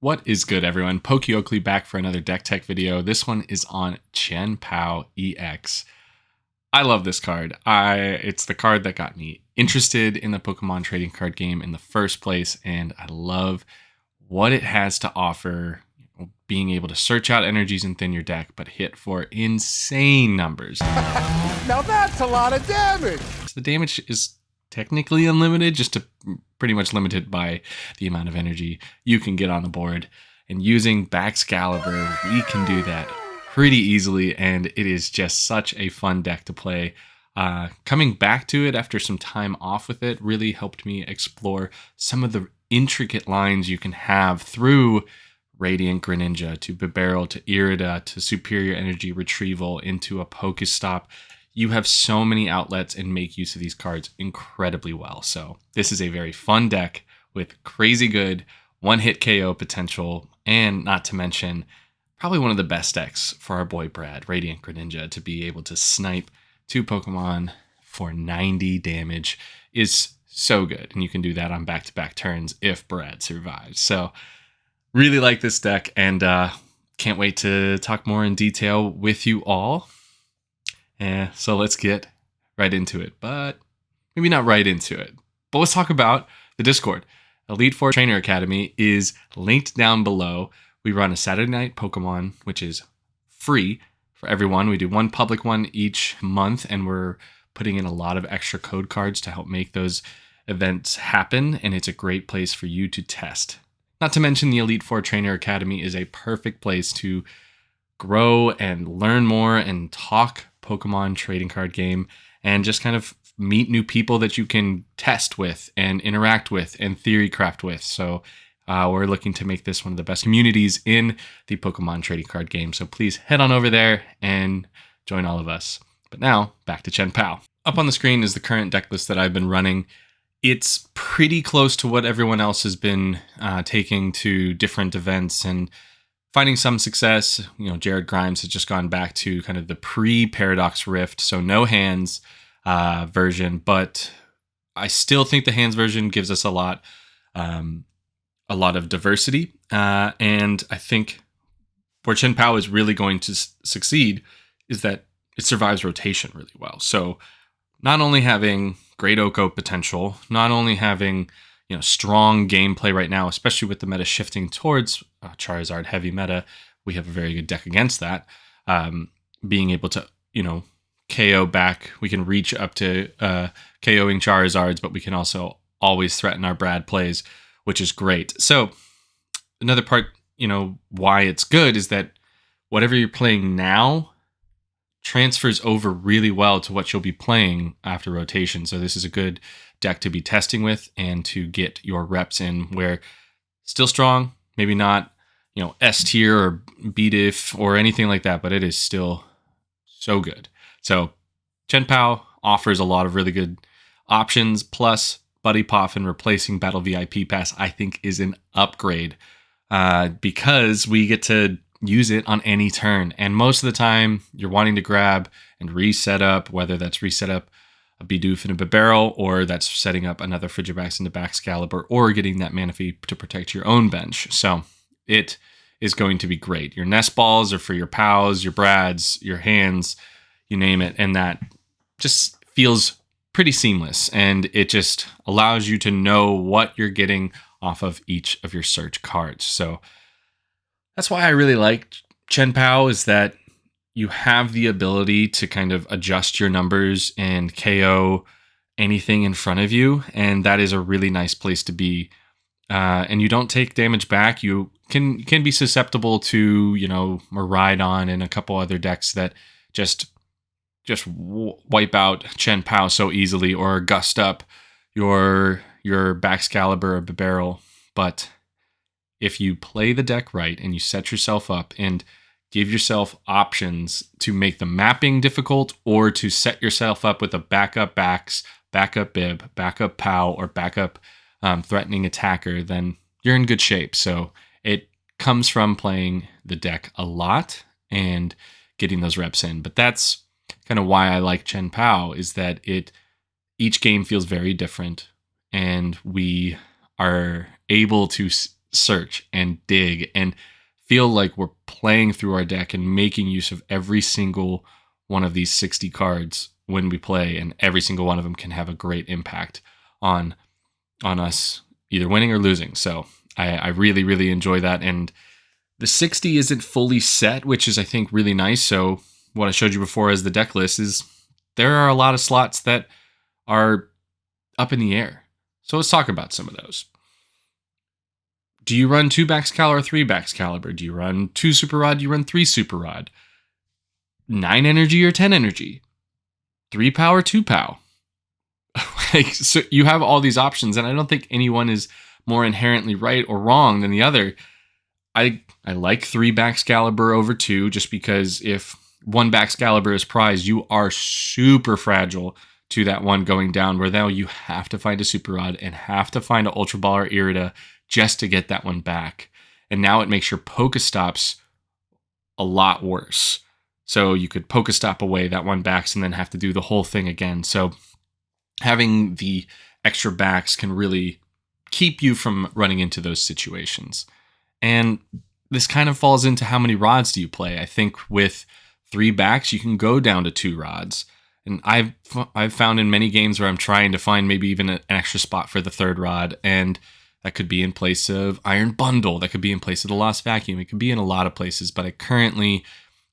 What is good, everyone? Pokey Oakley back for another deck tech video. This one is on Chien Pao EX. I love this card. It's the card that got me interested in the Pokemon trading card game in the first place, and I love what it has to offer. Being able to search out energies within your deck, but hit for insane numbers. Now that's a lot of damage! So the damage is technically unlimited, just to pretty much limited by the amount of energy you can get on the board. And using Baxcalibur, we can do that pretty easily, and it is just such a fun deck to play. Coming back to it after some time off with it really helped me explore some of the intricate lines you can have through Radiant Greninja to Bibarel to Irida to Superior Energy Retrieval into a Pokestop. You have so many outlets and make use of these cards incredibly well. So this is a very fun deck with crazy good one-hit KO potential, and not to mention probably one of the best decks for our boy Brad, Radiant Greninja, to be able to snipe two Pokemon for 90 damage is so good. And you can do that on back-to-back turns if Brad survives. So really like this deck, and can't wait to talk more in detail with you all. So let's get right into it, but maybe not right into it. But let's talk about the Discord. Elite Four Trainer Academy is linked down below. We run a Saturday night Pokemon, which is free for everyone. We do one public one each month, and we're putting in a lot of extra code cards to help make those events happen, and it's a great place for you to test. Not to mention the Elite Four Trainer Academy is a perfect place to grow and learn more and talk Pokemon trading card game and just kind of meet new people that you can test with and interact with and theory craft with. So we're looking to make this one of the best communities in the Pokemon trading card game. So please head on over there and join all of us. But now back to Chien Pao. Up on the screen is the current deck list that I've been running. It's pretty close to what everyone else has been taking to different events and finding some success. You know, Jared Grimes has just gone back to kind of the pre-Paradox Rift, so no hands version, but I still think the hands version gives us a lot of diversity, and I think where Chien Pao is really going to succeed is that it survives rotation really well. So not only having great Oko potential, not only having strong gameplay right now, especially with the meta shifting towards Charizard heavy meta, we have a very good deck against that. Being able to, KO back, we can reach up to KOing Charizards, but we can also always threaten our Brad plays, which is great. So another part, why it's good is that whatever you're playing now transfers over really well to what you'll be playing after rotation. So this is a good deck to be testing with and to get your reps in, where still strong, maybe not, S tier or B diff or anything like that, but it is still so good. So Chien Pao offers a lot of really good options, plus Buddy Poffin replacing Battle VIP Pass, I think, is an upgrade because we get to use it on any turn. And most of the time you're wanting to grab and reset up, whether that's reset up a Bidoof and a Bibarel, or that's setting up another Frigibax into Baxcalibur, or getting that Manaphy to protect your own bench. So it is going to be great. Your nest balls are for your Pows, your Brads, your hands, you name it. And that just feels pretty seamless. And it just allows you to know what you're getting off of each of your search cards. So that's why I really like Chien Pao, is that you have the ability to kind of adjust your numbers and KO anything in front of you. And that is a really nice place to be. And you don't take damage back. You can be susceptible to, Miraidon and a couple other decks that just wipe out Chien Pao so easily, or gust up your Baxcalibur or Bibarel. But if you play the deck right and you set yourself up and give yourself options to make the mapping difficult, or to set yourself up with a backup Bax, backup Bib, backup Pow, or backup threatening attacker, then you're in good shape. So it comes from playing the deck a lot and getting those reps in. But that's kind of why I like Chien Pao, is that each game feels very different, and we are able to search and dig and feel like we're playing through our deck and making use of every single one of these 60 cards when we play, and every single one of them can have a great impact on us either winning or losing. So I really, really enjoy that. And the 60 isn't fully set, which is, I think, really nice. So what I showed you before as the deck list is there are a lot of slots that are up in the air. So let's talk about some of those. Do you run 2 Baxcalibur or 3 Baxcalibur? Do you run 2 Super Rod? Do you run 3 Super Rod? 9 energy or 10 energy? 3 Pao or 2 Pao? So you have all these options, and I don't think anyone is more inherently right or wrong than the other. I like 3 Baxcalibur over 2 just because if 1 Baxcalibur is prized, you are super fragile to that one going down, where now you have to find a Super Rod and have to find an Ultra Ball or Irida just to get that one back. And now it makes your Pokestops a lot worse. So you could Pokestop away that one backs and then have to do the whole thing again. So having the extra backs can really keep you from running into those situations. And this kind of falls into how many rods do you play. I think with 3 backs, you can go down to 2 rods. And I've found in many games where I'm trying to find maybe even an extra spot for the 3rd rod, and that could be in place of Iron Bundle, that could be in place of the Lost Vacuum, it could be in a lot of places, but I currently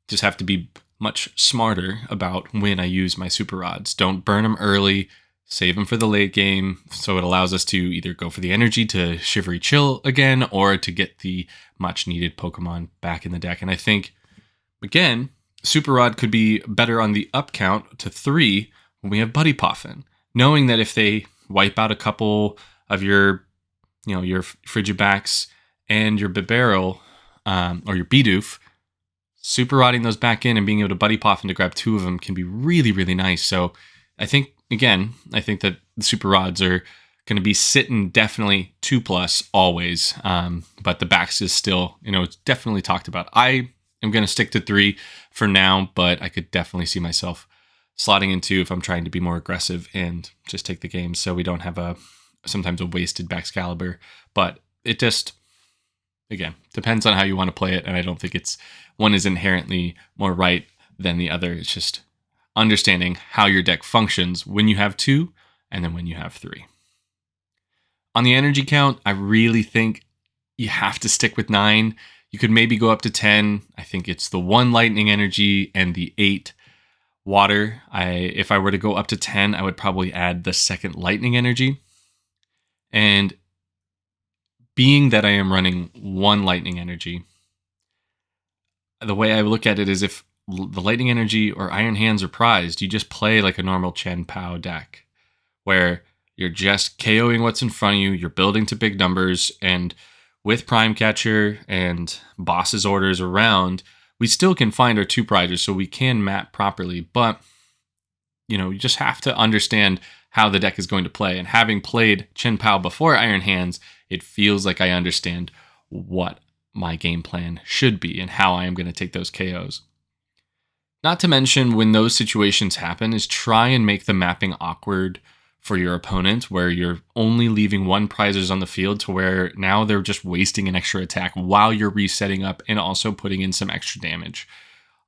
just have to be much smarter about when I use my Super Rods. Don't burn them early, save them for the late game, so it allows us to either go for the energy to Shivery Chill again, or to get the much needed Pokemon back in the deck. And I think, again, Super Rod could be better on the up count to 3 when we have Buddy Poffin, knowing that if they wipe out a couple of your Frigibacks and your Bibarel, or your Bidoof, Super Rodding those back in and being able to Buddy Poffin to grab 2 of them can be really, really nice. So I think that the Super Rods are going to be sitting definitely 2+ always, but the backs is still, it's definitely talked about. I am going to stick to 3 for now, but I could definitely see myself slotting in 2 if I'm trying to be more aggressive and just take the game, so we don't have sometimes a wasted Baxcalibur. But it just, again, depends on how you want to play it, and I don't think one is inherently more right than the other. It's just understanding how your deck functions when you have 2 and then when you have 3. On the energy count, I really think you have to stick with 9. You could maybe go up to 10. I think it's the 1 lightning energy and the 8 water. If I were to go up to 10, I would probably add the 2nd lightning energy. And being that I am running 1 lightning energy, the way I look at it is if the lightning energy or Iron Hands are prized, you just play like a normal Chien Pao deck, where you're just KOing what's in front of you, you're building to big numbers, and with Prime Catcher and Boss's orders around, we still can find our 2 prizes, so we can map properly. But, you just have to understand how the deck is going to play. And having played Chien Pao before Iron Hands, it feels like I understand what my game plan should be and how I am going to take those KOs. Not to mention, when those situations happen, is try and make the mapping awkward for your opponent, where you're only leaving 1 prizes on the field to where now they're just wasting an extra attack while you're resetting up and also putting in some extra damage.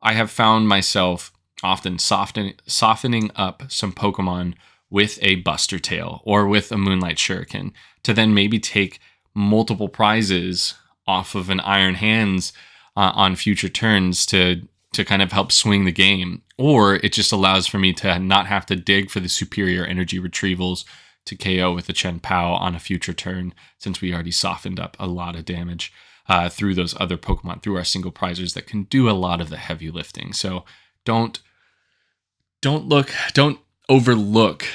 I have found myself often softening up some Pokemon with a Buster Tail or with a Moonlight Shuriken to then maybe take multiple prizes off of an Iron Hands on future turns to kind of help swing the game. Or it just allows for me to not have to dig for the superior energy retrievals to KO with the Chien Pao on a future turn, since we already softened up a lot of damage through those other Pokemon, through our single prizers that can do a lot of the heavy lifting. So don't overlook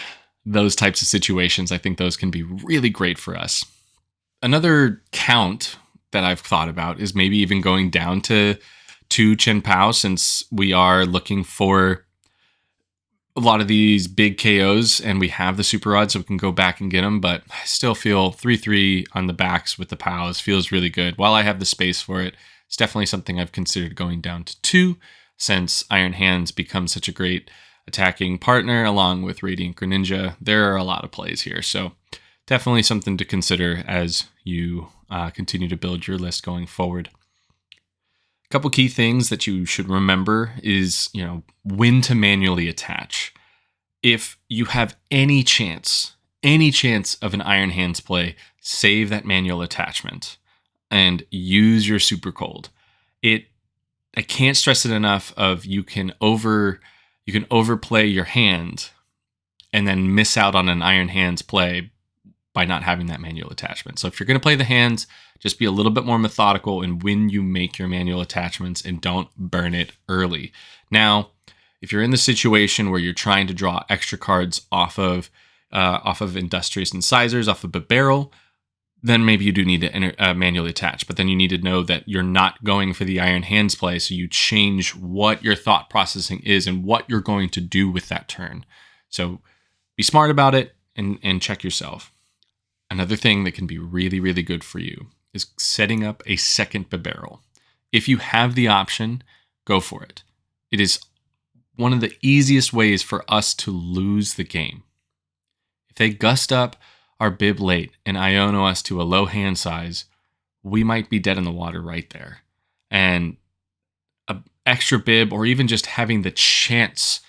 those types of situations. I think those can be really great for us. Another count that I've thought about is maybe even going down to 2 Chien Pao, since we are looking for a lot of these big KOs and we have the Super Rod, so we can go back and get them. But I still feel 3/3 on the backs with the Paos feels really good. While I have the space for it, it's definitely something I've considered going down to 2, since Iron Hands becomes such a great attacking partner along with Radiant Greninja. There are a lot of plays here, so definitely something to consider as you continue to build your list going forward. A couple key things that you should remember is, when to manually attach. If you have any chance of an Iron Hands play, save that manual attachment and use your super cold. I can't stress it enough you can overplay your hand and then miss out on an Iron Hands play by not having that manual attachment. So if you're going to play the hands, just be a little bit more methodical in when you make your manual attachments and don't burn it early. Now, if you're in the situation where you're trying to draw extra cards off of Industrious Incisors, off of a barrel, then maybe you do need to manually attach. But then you need to know that you're not going for the Iron Hands play, so you change what your thought processing is and what you're going to do with that turn. So be smart about it and check yourself. Another thing that can be really, really good for you is setting up a second barrel. If you have the option, go for it. It is one of the easiest ways for us to lose the game. If they gust up our bib late and Iono us to a low hand size, we might be dead in the water right there. And an extra bib, or even just having the chance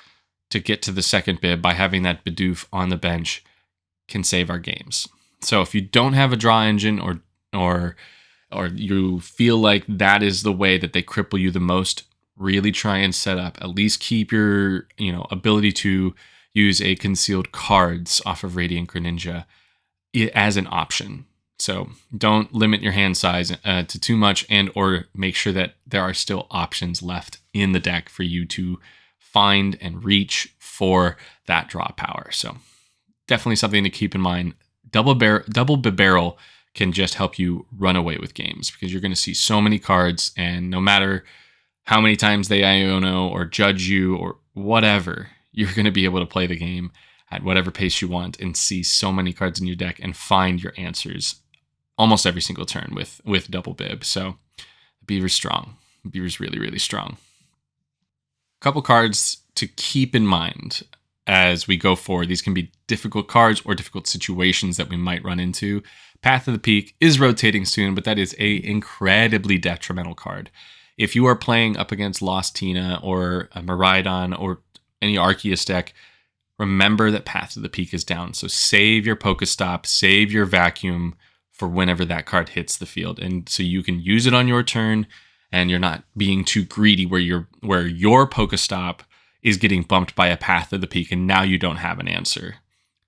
to get to the second bib by having that Bidoof on the bench, can save our games. So if you don't have a draw engine, or you feel like that is the way that they cripple you the most, really try and set up, at least keep your ability to use a concealed cards off of Radiant Greninja as an option. So don't limit your hand size to too much, and or make sure that there are still options left in the deck for you to find and reach for that draw power. So definitely something to keep in mind. Double barrel can just help you run away with games, because you're going to see so many cards, and no matter how many times they Iono or judge you or whatever, you're going to be able to play the game at whatever pace you want and see so many cards in your deck and find your answers almost every single turn with double bib. So Beaver's strong. Beaver's really, really strong. A couple cards to keep in mind as we go forward. These can be difficult cards or difficult situations that we might run into. Path of the Peak is rotating soon, but that is a incredibly detrimental card. If you are playing up against Lost Tina or a Miraidon or any Arceus deck, remember that Path of the Peak is down. So save your Pokestop, save your Vacuum for whenever that card hits the field. And so you can use it on your turn, and you're not being too greedy where your Pokestop is getting bumped by a Path of the Peak, and now you don't have an answer.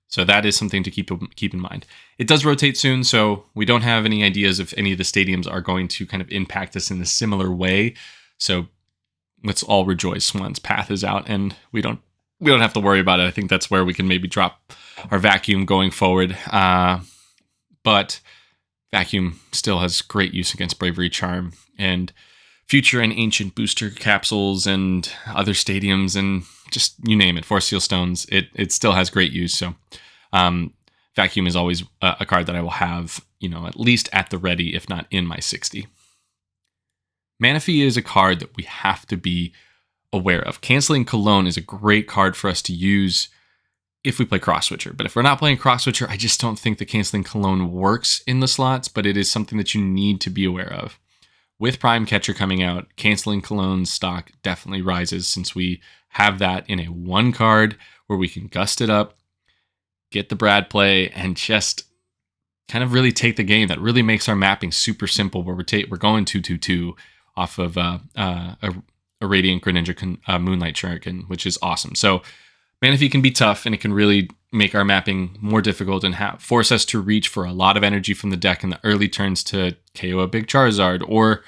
So that is something to keep in mind. It does rotate soon, so we don't have any ideas if any of the stadiums are going to kind of impact us in a similar way. So let's all rejoice once Path is out and we don't have to worry about it. I think that's where we can maybe drop our Vacuum going forward. But Vacuum still has great use against Bravery Charm and Future and Ancient booster capsules and other stadiums, and just you name it, Force Seal Stones. It still has great use. So Vacuum is always a card that I will have, at least at the ready, if not in my 60. Manaphy is a card that we have to be aware of. Canceling Cologne is a great card for us to use if we play Cross Switcher. But if we're not playing Cross Switcher, I just don't think the Canceling Cologne works in the slots, but it is something that you need to be aware of. With Prime Catcher coming out, Canceling Cologne's stock definitely rises, since we have that in a one card where we can gust it up, get the Brad play, and just kind of really take the game. That really makes our mapping super simple, where we're going 2/2/2 off of a Radiant Greninja Moonlight Shuriken, which is awesome. So Manaphy can be tough, and it can really make our mapping more difficult and force us to reach for a lot of energy from the deck in the early turns to KO a big Charizard, or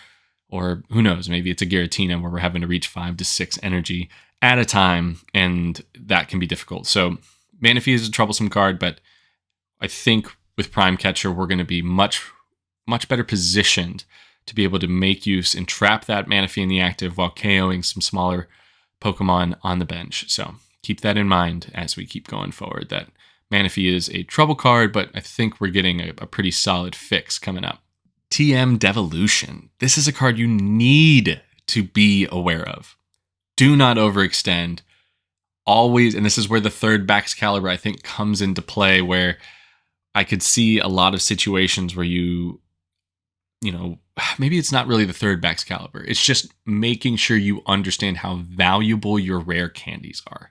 who knows, maybe it's a Giratina where we're having to reach 5 to 6 energy at a time, and that can be difficult. So Manaphy is a troublesome card, but I think with Prime Catcher, we're going to be much, much better positioned to be able to make use and trap that Manaphy in the active while KOing some smaller Pokemon on the bench. So keep that in mind as we keep going forward, that Manaphy is a trouble card, but I think we're getting a pretty solid fix coming up. TM Devolution. This is a card you need to be aware of. Do not overextend. Always, and this is where the third Baxcalibur, I think, comes into play, where I could see a lot of situations where you maybe it's not really the third back's caliber. It's just making sure you understand how valuable your rare candies are.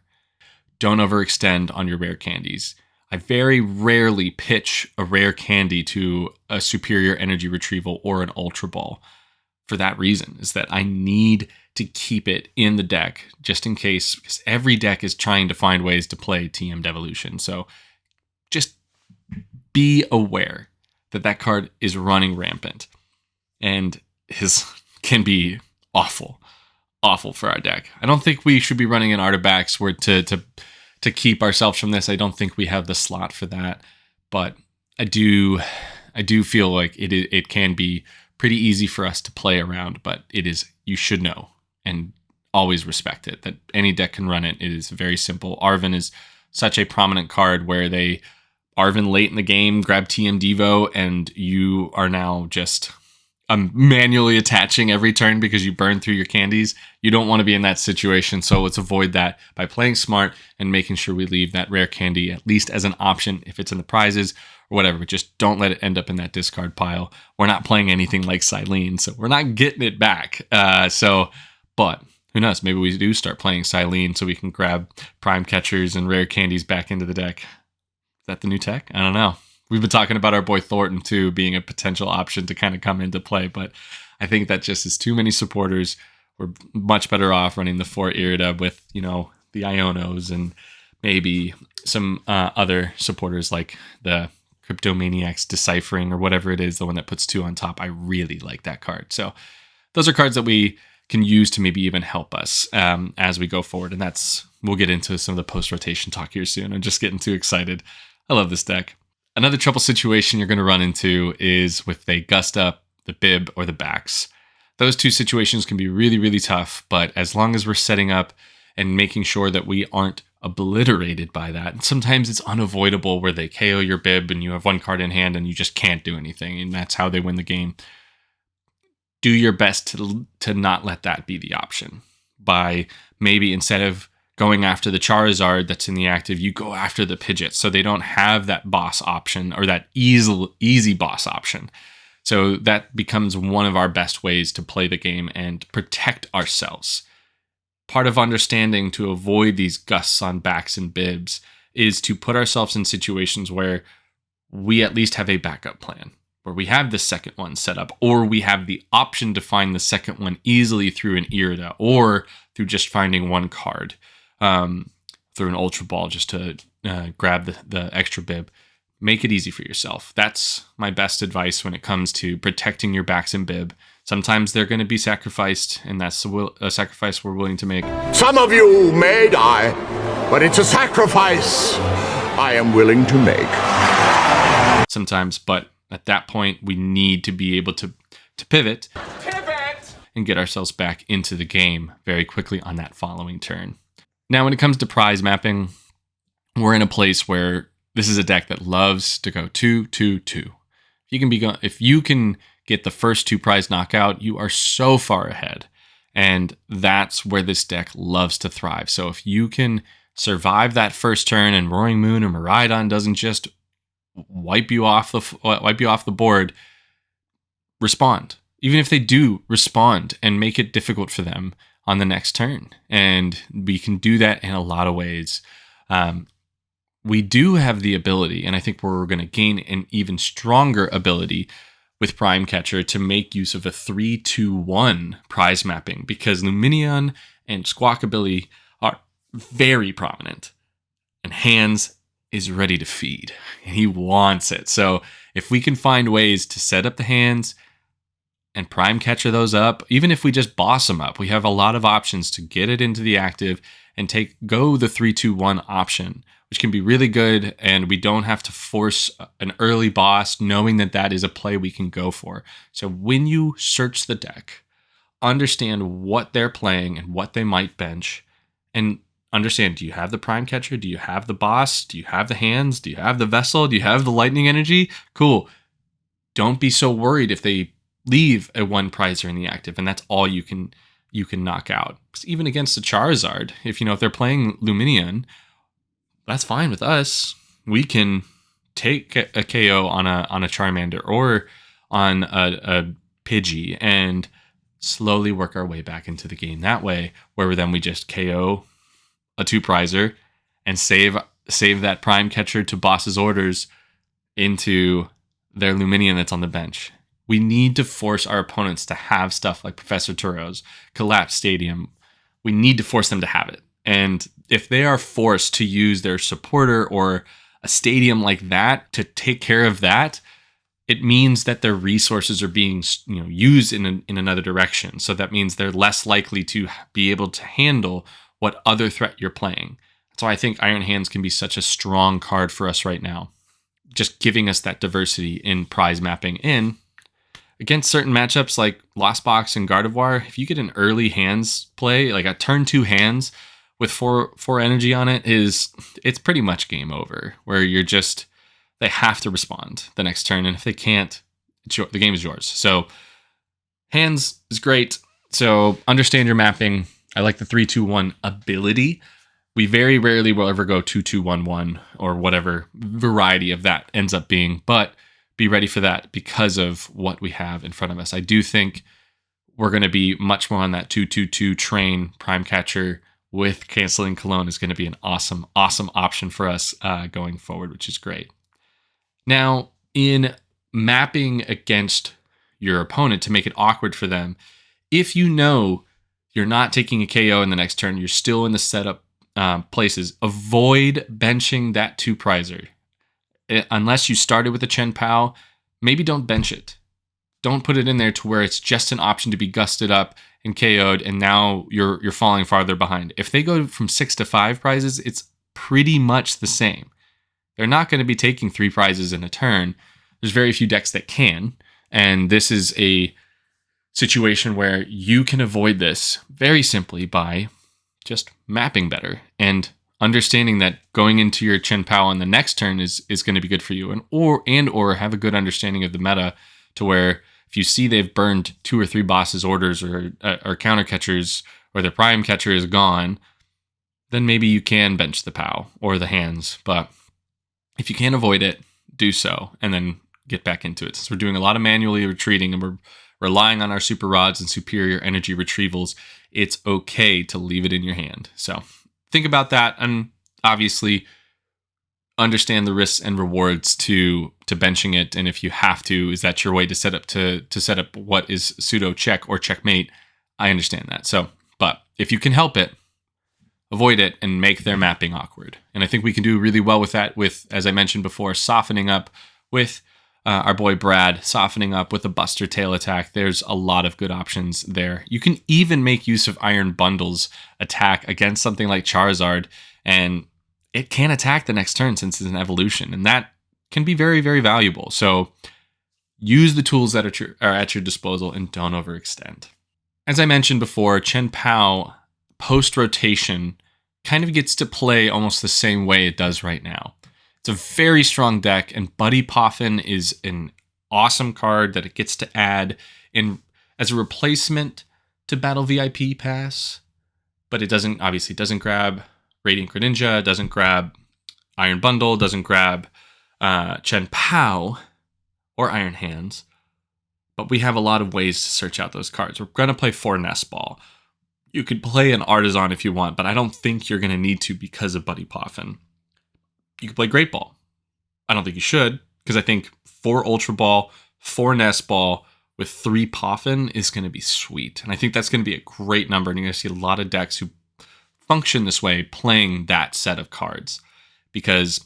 Don't overextend on your rare candies. I very rarely pitch a rare candy to a superior energy retrieval or an ultra ball. For that reason, is that I need to keep it in the deck just in case, because every deck is trying to find ways to play TM Devolution. So just be aware that that card is running rampant and can be awful for our deck. I don't think we should be running an artifacts where to keep ourselves from this. I don't think we have the slot for that, but I do feel like it can be pretty easy for us to play around, but you should know and always respect it, that any deck can run it. It is very simple. Arven is such a prominent card where Arven late in the game, grab TM Devo, and you are now just manually attaching every turn because you burn through your candies. You don't want to be in that situation, so let's avoid that by playing smart and making sure we leave that rare candy at least as an option if it's in the prizes or whatever, but just don't let it end up in that discard pile. We're not playing anything like Silene, so we're not getting it back. But who knows? Maybe we do start playing Silene so we can grab prime catchers and rare candies back into the deck. Is that the new tech? I don't know. We've been talking about our boy Thornton too being a potential option to kind of come into play, but I think that just is too many supporters. We're much better off running the 4 Irida with, the Ionos and maybe some other supporters like the Cryptomaniacs Deciphering or whatever it is, the one that puts 2 on top. I really like that card. So those are cards that we can use to maybe even help us as we go forward. And we'll get into some of the post-rotation talk here soon. I'm just getting too excited. I love this deck. Another trouble situation you're going to run into is with a Gust Up, the Bib, or the Backs. Those two situations can be really, really tough, but as long as we're setting up and making sure that we aren't obliterated by that, and sometimes it's unavoidable where they KO your Bib and you have one card in hand and you just can't do anything, and that's how they win the game. Do your best to not let that be the option. By maybe instead of going after the Charizard that's in the active, you go after the Pidgeot, so they don't have that boss option or that easy boss option. So that becomes one of our best ways to play the game and protect ourselves. Part of understanding to avoid these gusts on Backs and Bibs is to put ourselves in situations where we at least have a backup plan, where we have the second one set up, or we have the option to find the second one easily through an Irida or through just finding one card. Through an Ultra Ball just to grab the extra Bib. Make it easy for yourself. That's my best advice when it comes to protecting your Backs and Bib. Sometimes they're going to be sacrificed, and that's a sacrifice we're willing to make. Some of you may die, but it's a sacrifice I am willing to make. Sometimes, but at that point, we need to be able to pivot and get ourselves back into the game very quickly on that following turn. Now, when it comes to prize mapping, we're in a place where this is a deck that loves to go 2-2-2. If you can get the first 2 prize knockout, you are so far ahead. And that's where this deck loves to thrive. So if you can survive that first turn and Roaring Moon or Miraidon doesn't just wipe you off the board, respond. Even if they do, respond and make it difficult for them on the next turn. And we can do that in a lot of ways. We do have the ability, and I think we're going to gain an even stronger ability with Prime Catcher to make use of a 3-2-1 prize mapping, because Lumineon and Squawkabilly are very prominent. And Hands is ready to feed, and he wants it. So if we can find ways to set up the Hands and Prime Catcher those up, even if we just boss them up, we have a lot of options to get it into the active and go the 3-2-1 option, which can be really good, and we don't have to force an early boss, knowing that that is a play we can go for. So when you search the deck, understand what they're playing and what they might bench, and understand, do you have the Prime Catcher? Do you have the boss? Do you have the Hands? Do you have the Vessel? Do you have the Lightning Energy? Cool. Don't be so worried if they leave a 1 prizer in the active, and that's all you can knock out. Because even against a Charizard, if they're playing Lumineon, that's fine with us. We can take a KO on a Charmander or on a Pidgey and slowly work our way back into the game that way, where then we just KO a 2-prizer and save that prime catcher to boss's orders into their Luminion that's on the bench. We need to force our opponents to have stuff like Professor Turo's Collapse Stadium. We need to force them to have it. And if they are forced to use their supporter or a stadium like that to take care of that, it means that their resources are being, used in another direction. So that means they're less likely to be able to handle what other threat you're playing. That's why I think Iron Hands can be such a strong card for us right now. Just giving us that diversity in prize mapping in against certain matchups like Lost Box and Gardevoir. If you get an early hands play, like a turn 2 hands with four energy on it, it's pretty much game over, where they have to respond the next turn. And if they can't, the game is yours. So hands is great. So understand your mapping. I like the 3-2-1 ability. We very rarely will ever go 2-2-1-1 or whatever variety of that ends up being, but be ready for that because of what we have in front of us. I do think we're going to be much more on that 2-2-2 train. Prime Catcher with Canceling Cologne is going to be an awesome option for us going forward, which is great. Now, in mapping against your opponent to make it awkward for them, if you know you're not taking a KO in the next turn, you're still in the setup places, avoid benching that 2-prizer. Unless you started with a Chien Pao, maybe don't bench it. Don't put it in there to where it's just an option to be gusted up and KO'd, and now you're falling farther behind. If they go from 6 to 5 prizes, it's pretty much the same. They're not going to be taking 3 prizes in a turn. There's very few decks that can, and this is a situation where you can avoid this very simply by just mapping better and understanding that going into your Chien Pao on the next turn is going to be good for you, and or have a good understanding of the meta to where if you see they've burned 2 or 3 bosses' orders or counter catchers, or their prime catcher is gone, then maybe you can bench the Pao or the hands. But if you can't avoid it, do so and then get back into it. Since we're doing a lot of manually retreating and we're relying on our super rods and superior energy retrievals, it's okay to leave it in your hand. So think about that, and obviously understand the risks and rewards to benching it. And if you have to, is that your way to set up what is pseudo check or checkmate? I understand that. So, but if you can help it, avoid it and make their mapping awkward. And I think we can do really well with that, with, as I mentioned before, softening up with our boy Brad, softening up with a Buster Tail attack. There's a lot of good options there. You can even make use of Iron Bundle's attack against something like Charizard, and it can attack the next turn since it's an evolution, and that can be very, very valuable. So use the tools that are at your disposal and don't overextend. As I mentioned before, Chien Pao post-rotation kind of gets to play almost the same way it does right now. It's a very strong deck, and Buddy Poffin is an awesome card that it gets to add in as a replacement to Battle VIP Pass, but it doesn't grab Radiant Greninja, doesn't grab Iron Bundle, doesn't grab Chien Pao or Iron Hands, but we have a lot of ways to search out those cards. We're going to play 4 Nest Ball. You could play an Artisan if you want, but I don't think you're going to need to because of Buddy Poffin. You could play Great Ball. I don't think you should, because I think 4 Ultra Ball, 4 Nest Ball with 3 Poffin is going to be sweet. And I think that's going to be a great number, and you're going to see a lot of decks who function this way playing that set of cards, because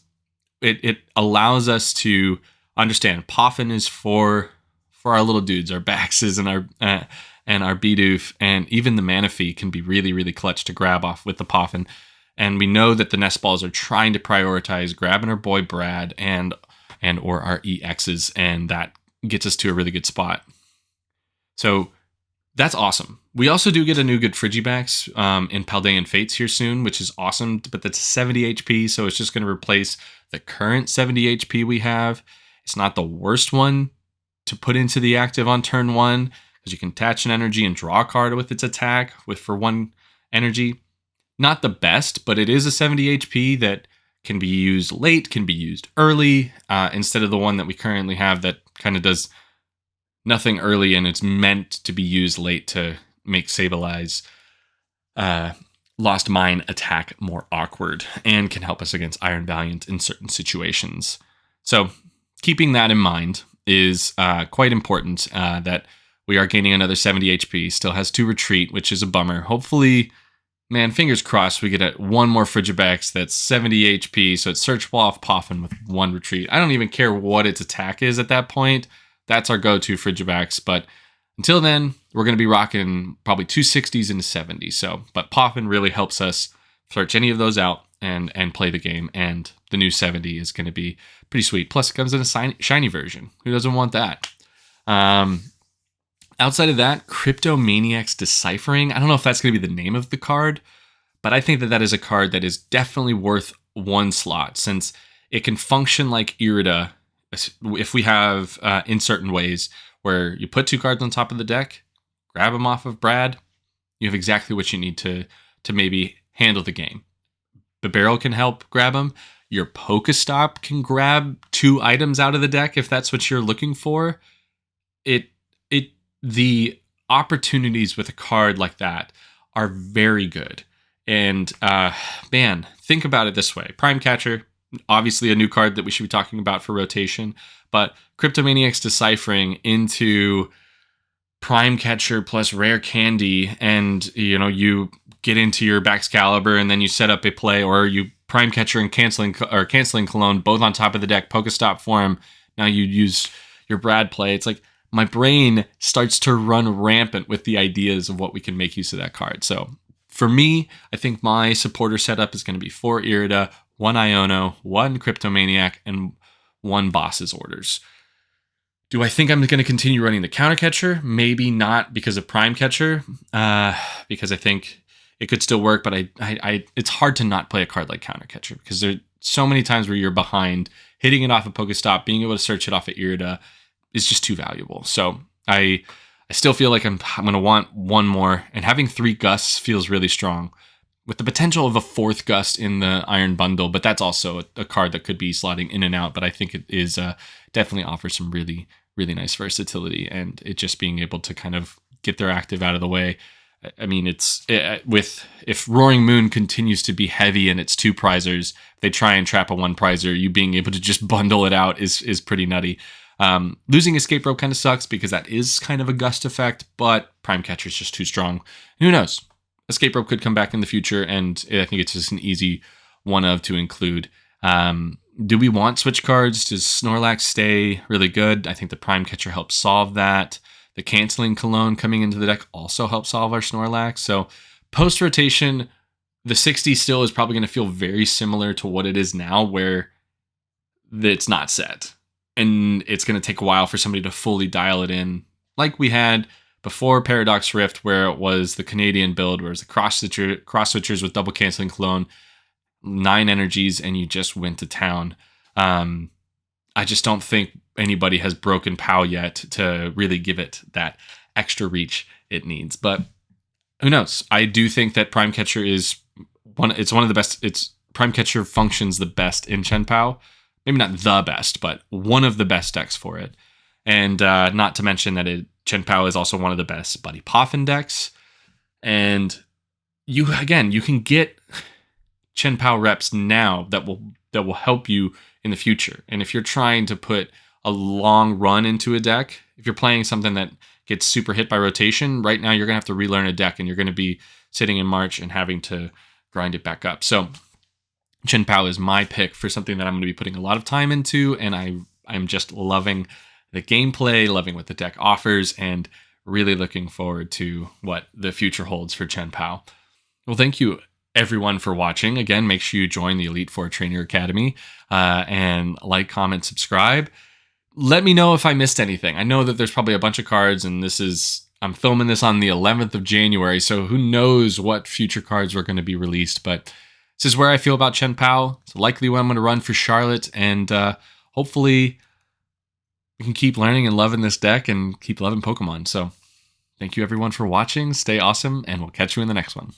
it allows us to understand Poffin is for our little dudes, our Baxes and our Bidoof, and even the Manaphy can be really, really clutch to grab off with the Poffin. And we know that the Nest Balls are trying to prioritize grabbing our boy Brad and or our EXs, and that gets us to a really good spot. So that's awesome. We also do get a new good Frigibax in Paldean Fates here soon, which is awesome, but that's 70 HP, so it's just going to replace the current 70 HP we have. It's not the worst one to put into the active on turn 1, because you can attach an energy and draw a card with its attack for 1 energy. Not the best, but it is a 70 HP that can be used late, can be used early, instead of the one that we currently have that kind of does nothing early, and it's meant to be used late to make Sableye Lost Mine attack more awkward and can help us against Iron Valiant in certain situations. So keeping that in mind is quite important, that we are gaining another 70 HP, still has 2 retreat, which is a bummer. Hopefully, man, fingers crossed, we get one more Frigibax that's 70 HP, so it's Search Off Poffin with 1 retreat. I don't even care what its attack is at that point. That's our go-to Frigibax, but until then, we're going to be rocking probably 260s into 70s. So, but Poffin really helps us search any of those out and play the game, and the new 70 is going to be pretty sweet. Plus, it comes in a shiny version. Who doesn't want that? Outside of that, Cryptomaniac's Deciphering. I don't know if that's going to be the name of the card, but I think that is a card that is definitely worth 1 slot, since it can function like Irida if we have in certain ways where you put 2 cards on top of the deck, grab them off of Brad, you have exactly what you need to maybe handle the game. The barrel can help grab them. Your Pokestop can grab 2 items out of the deck if that's what you're looking for. The opportunities with a card like that are very good. And man, think about it this way. Prime Catcher, obviously a new card that we should be talking about for rotation, but Cryptomaniac's Deciphering into Prime Catcher plus Rare Candy, and you get into your Baxcalibur, and then you set up a play, or you Prime Catcher and canceling Cologne both on top of the deck, Pokestop form. Now you use your Brad play. It's like my brain starts to run rampant with the ideas of what we can make use of that card. So for me, I think my supporter setup is going to be 4 Irida, 1 Iono, 1 Cryptomaniac, and 1 Boss's Orders. Do I think I'm going to continue running the Counter Catcher? Maybe not because of Prime Catcher, because I think it could still work, but I it's hard to not play a card like Counter Catcher, because there are so many times where you're behind, hitting it off a Pokestop, being able to search it off of Irida is just too valuable. So I still feel like I'm going to want 1 more, and having 3 Gusts feels really strong, with the potential of a 4th Gust in the Iron Bundle, but that's also a card that could be slotting in and out, but I think it is definitely offers some really, really nice versatility, and it just being able to kind of get their active out of the way. I mean, if Roaring Moon continues to be heavy and it's 2 prizers, they try and trap a 1 prizer, you being able to just bundle it out is pretty nutty. Losing Escape Rope kind of sucks because that is kind of a gust effect, but Prime Catcher is just too strong. Who knows? Escape Rope could come back in the future, and I think it's just an easy one of to include. Do we want switch cards? Does Snorlax stay really good? I think the Prime Catcher helps solve that. The Canceling Cologne coming into the deck also helps solve our Snorlax. So post-rotation, the 60 still is probably going to feel very similar to what it is now, where it's not set. And it's going to take a while for somebody to fully dial it in, like we had before Paradox Rift, where it was the Canadian build, where it was the cross switchers with double Canceling Cologne, 9 energies, and you just went to town. I just don't think anybody has broken Pao yet to really give it that extra reach it needs. But who knows? I do think that Prime Catcher is one of the best. Prime Catcher functions the best in Chien Pao. Maybe not the best, but one of the best decks for it. And not to mention that Chien Pao is also one of the best Buddy Poffin decks. And you can get Chien Pao reps now that will help you in the future. And if you're trying to put a long run into a deck, if you're playing something that gets super hit by rotation, right now you're going to have to relearn a deck, and you're going to be sitting in March and having to grind it back up. So Chien Pao is my pick for something that I'm going to be putting a lot of time into, and I'm just loving the gameplay, loving what the deck offers, and really looking forward to what the future holds for Chien Pao. Well, thank you everyone for watching. Again, make sure you join the Elite Four Trainer Academy and like, comment, subscribe. Let me know if I missed anything. I know that there's probably a bunch of cards, and I'm filming this on the 11th of January, so who knows what future cards were going to be released, but this is where I feel about Chien Pao. It's likely what I'm going to run for Charlotte, and hopefully we can keep learning and loving this deck and keep loving Pokemon. So thank you everyone for watching. Stay awesome, and we'll catch you in the next one.